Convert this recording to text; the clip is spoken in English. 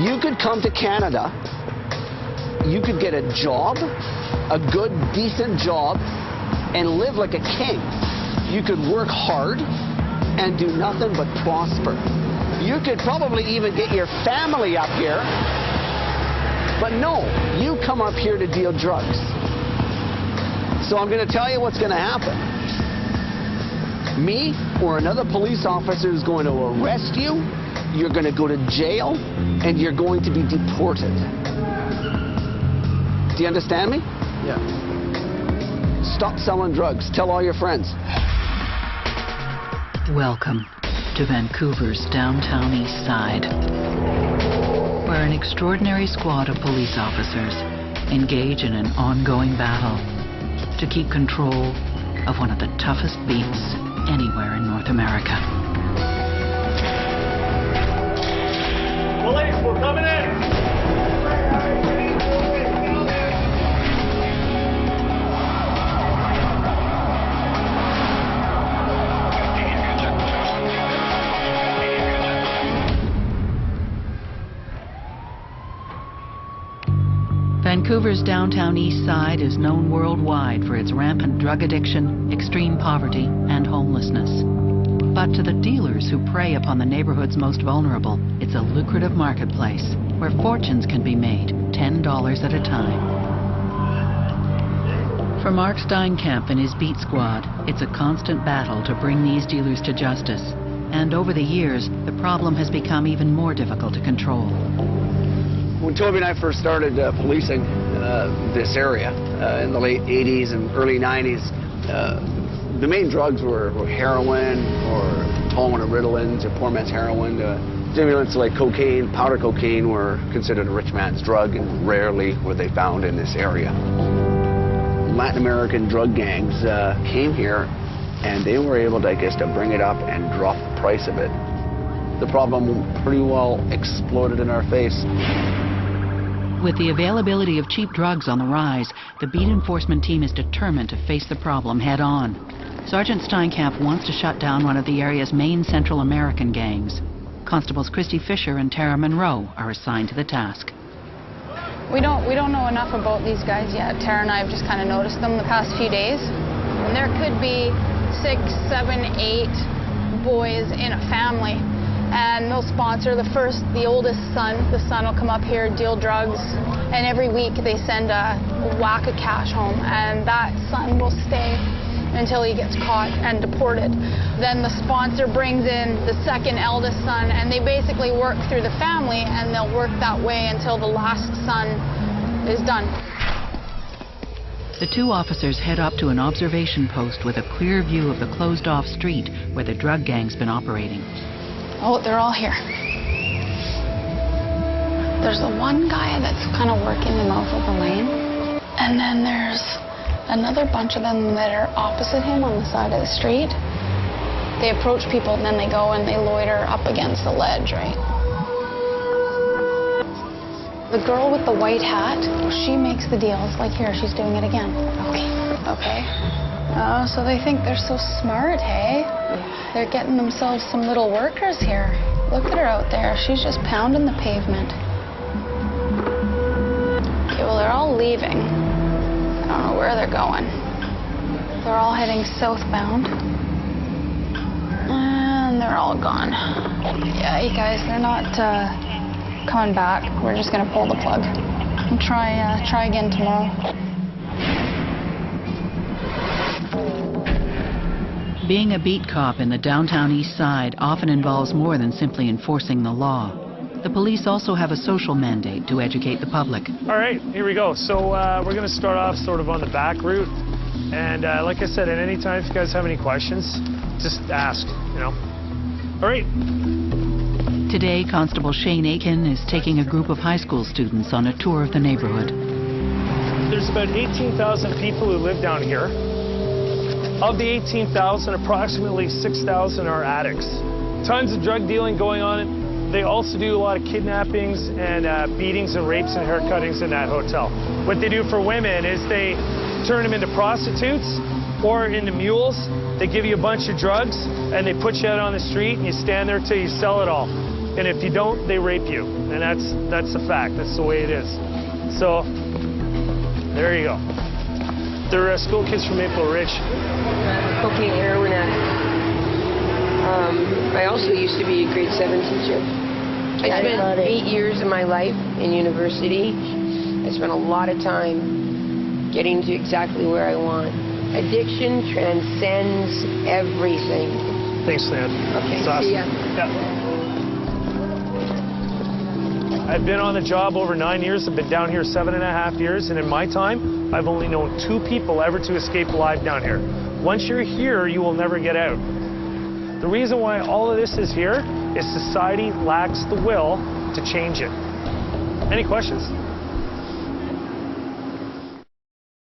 You could come to Canada, you could get a job, a good, decent job, and live like a king. You could work hard and do nothing but prosper. You could probably even get your family up here, but no, you come up here to deal drugs. So I'm going to tell you what's going to happen. Me or another police officer is going to arrest you, you're going to go to jail, and you're going to be deported. Do you understand me? Yeah. Stop selling drugs. Tell all your friends. Welcome to Vancouver's Downtown Eastside, where an extraordinary squad of police officers engage in an ongoing battle to keep control of one of the toughest beats anywhere in North America. Police, we're coming in! Vancouver's Downtown Eastside is known worldwide for its rampant drug addiction, extreme poverty, and homelessness. But to the dealers who prey upon the neighborhood's most vulnerable, it's a lucrative marketplace where fortunes can be made, $10 at a time. For Mark Steinkamp and his beat squad, it's a constant battle to bring these dealers to justice. And over the years, the problem has become even more difficult to control. When Toby and I first started policing this area in the late 80s and early 90s, the main drugs were heroin or Tolman or Ritalins or poor man's heroin. Stimulants like cocaine, powder cocaine were considered a rich man's drug and rarely were they found in this area. Latin American drug gangs came here and they were able to, I guess, to bring it up and drop the price of it. The problem pretty well exploded in our face. With the availability of cheap drugs on the rise, the beat enforcement team is determined to face the problem head-on. Sergeant Steinkamp wants to shut down one of the area's main Central American gangs. Constables Christy Fisher and Tara Monroe are assigned to the task. We don't know enough about these guys yet. Tara and I have just kind of noticed them the past few days. And there could be 6, 7, 8 boys in a family. And they'll sponsor the oldest son. The son will come up here, deal drugs, and every week they send a whack of cash home, and that son will stay until he gets caught and deported. Then the sponsor brings in the second eldest son, and they basically work through the family, and they'll work that way until the last son is done. The two officers head up to an observation post with a clear view of the closed-off street where the drug gang's been operating. Oh, they're all here. There's the one guy that's kind of working the mouth of the lane. And then there's another bunch of them that are opposite him on the side of the street. They approach people and then they go and they loiter up against the ledge, right? The girl with the white hat, she makes the deals. Like here, she's doing it again. Okay. Oh, so they think they're so smart, hey? They're getting themselves some little workers here. Look at her out there. She's just pounding the pavement. Okay, well, they're all leaving. I don't know where they're going. They're all heading southbound. And they're all gone. Yeah, you guys, they're not coming back. We're just going to pull the plug and try again tomorrow. Being a beat cop in the Downtown Eastside often involves more than simply enforcing the law. The police also have a social mandate to educate the public. All right, here we go. So we're going to start off sort of on the back route. And like I said, at any time, if you guys have any questions, just ask, you know. All right. Today, Constable Shane Aiken is taking a group of high school students on a tour of the neighborhood. There's about 18,000 people who live down here. Of the 18,000, approximately 6,000 are addicts. Tons of drug dealing going on. They also do a lot of kidnappings and beatings and rapes and haircuttings in that hotel. What they do for women is they turn them into prostitutes or into mules. They give you a bunch of drugs and they put you out on the street and you stand there till you sell it all. and if you don't, they rape you. And that's the fact. That's the way it is. So, there you go. They're school kids from Maple Ridge. Cocaine, heroin addict. I also used to be a grade 7 teacher. I spent 8 years of my life in university. I spent a lot of time getting to exactly where I want. Addiction transcends everything. Thanks, Nan. Okay, It's awesome. see ya. Yeah. I've been on the job over 9 years. I've been down here 7.5 years, and in my time, I've only known 2 people ever to escape alive down here. Once you're here, you will never get out. The reason why all of this is here is society lacks the will to change it. Any questions?